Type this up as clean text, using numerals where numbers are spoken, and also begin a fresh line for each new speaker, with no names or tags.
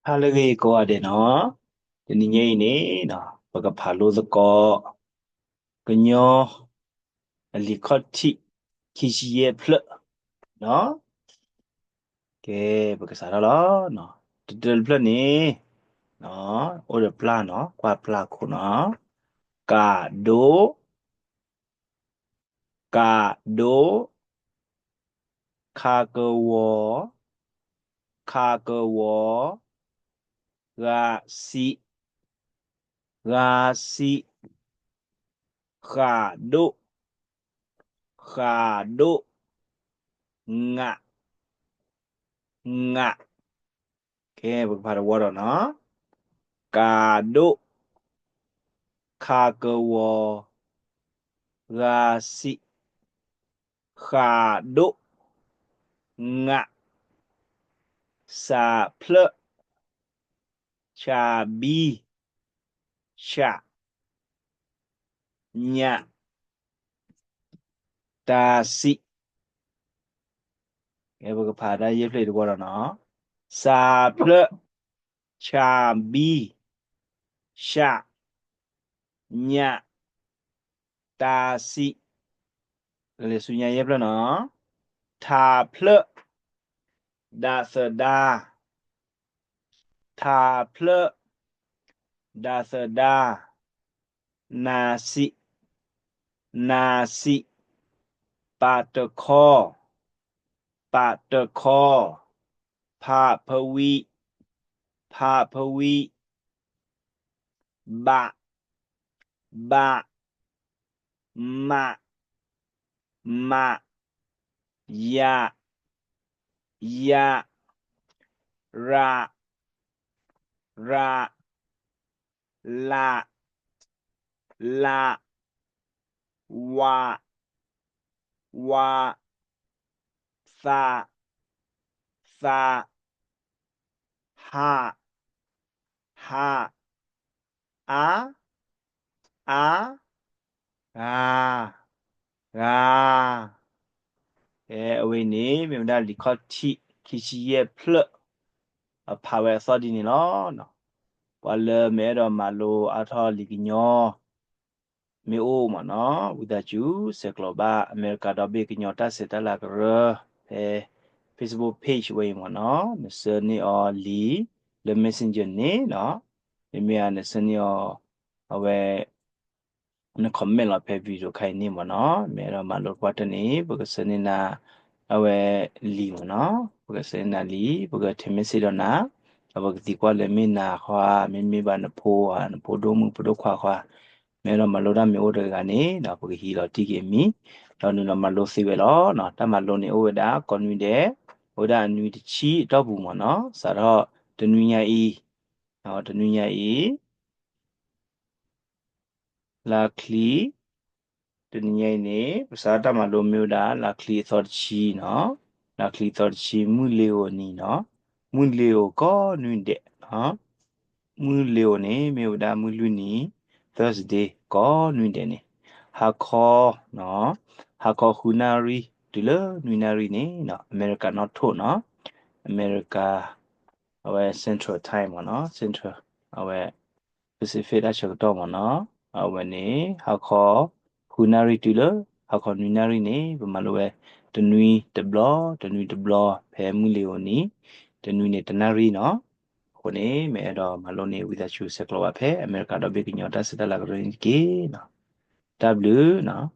ဟာလေကိုရတယ်နော်ဒီနေ့ညနေနော်ဘကဖာလို့စကောကညောအလီခတ်တီခီရှိရဲ့ဖလနော်ကဲဘကစားတော့နော်တဖလနေနော်အိုရပလာနော်ကွာပလာခုနော်ကာဒိုကာဒိုခါကဝခါကဝရာစီရာစီခါဒိုခါဒိုငါငါကဲဘကဖာတော့နော်ကာဒိုခါကဝရာစီခါဒိုငါစာဖလချာဘီရှာညာတာစီကဲဘကဖာဒါရေးဖလေတော့နော်စာဖလချာဘီရှာညာတာစီလေဆုညာရေးဖလနော်ထာဖလဒါသဒါထာဖလဒါသဒါနာစီနာစီပါတခောပါတခောဖဖဝီဖဖဝီဘဘမမယယရာရာလာလာဝဝသာသာဟာဟာအာအာဂါအဝိနေမြေဒါလီခော့တီခီချီရဲ့ဖလအဖာဝဲစောဒီနေနော်ဝါလမဲတော်မာလိုအထောလီကညောမေအိုမနော်ဝိဒချူဆက်ကလောဘာအမေရိကတော့ဘေကညောတဆက်တလာကရFacebook page ဝေးမနော်နစနေအော်လီle messenger နေနော်ဒီမြာနစနေအော်အဝဲန comment လာဖဲဗီဒီယိုခိုင်နေမနော်မဲတော့မလို့ပတ်တနေဘကစနေနာအဝဲလီမနော်ဘကစနေနာလီဘကထမစီတော့နာဘကဒီကွာလေမင်းနာခွာမင်းမိဘနဖိုးဟာနဖိုးတို့မှုပဒုခွာခွာမဲတော့မလို့ရမျိုးတွေကနေတော့ဘကဟီတော့တီကေမီတော့နမလို့စီဝဲတော့နော်တမလို့နေဩဝဒါကွန်ဝီတဲ့ဩဒါနွီတချီတော့ဘူးမနော်ဆိုတော့တနွီညာဤနော်တနွီညာဤလာခလီတနည်းနေပစာတမလိုမျိုးတာလာခလီသောချီနော်လာခလီသောချီမူလီယိုနီနော်မူလီယိုကောနွင်းတဲ့နော်မူလီယိုနေမျိုးတာမူလူနီ Thursday ကောနွင်းတဲ့နေဟာခောနော်ဟာခောခူနာရီဒီလနွင်းနာရီနေနော်အမေရိကန်နော်ထို့နော်အမေရိကအဝဲ Central Time နော် Central အဝဲ Pacific အချက်တော့မနော်အဝဲနေဟာခောခုနာရီတူလဟာခေါနွီနာရီနေဘမလိုပဲတနွီတဘလတနွီတဘလဖဲမူလီယိုနီတနွီနေတနာရီနော်ခုနေမဲတော့မလိုနေဝိသချူဆက်ကလောဖဲအမေရိကတော့ဘေကညောတစတလာကရင်ကေနော် W နော်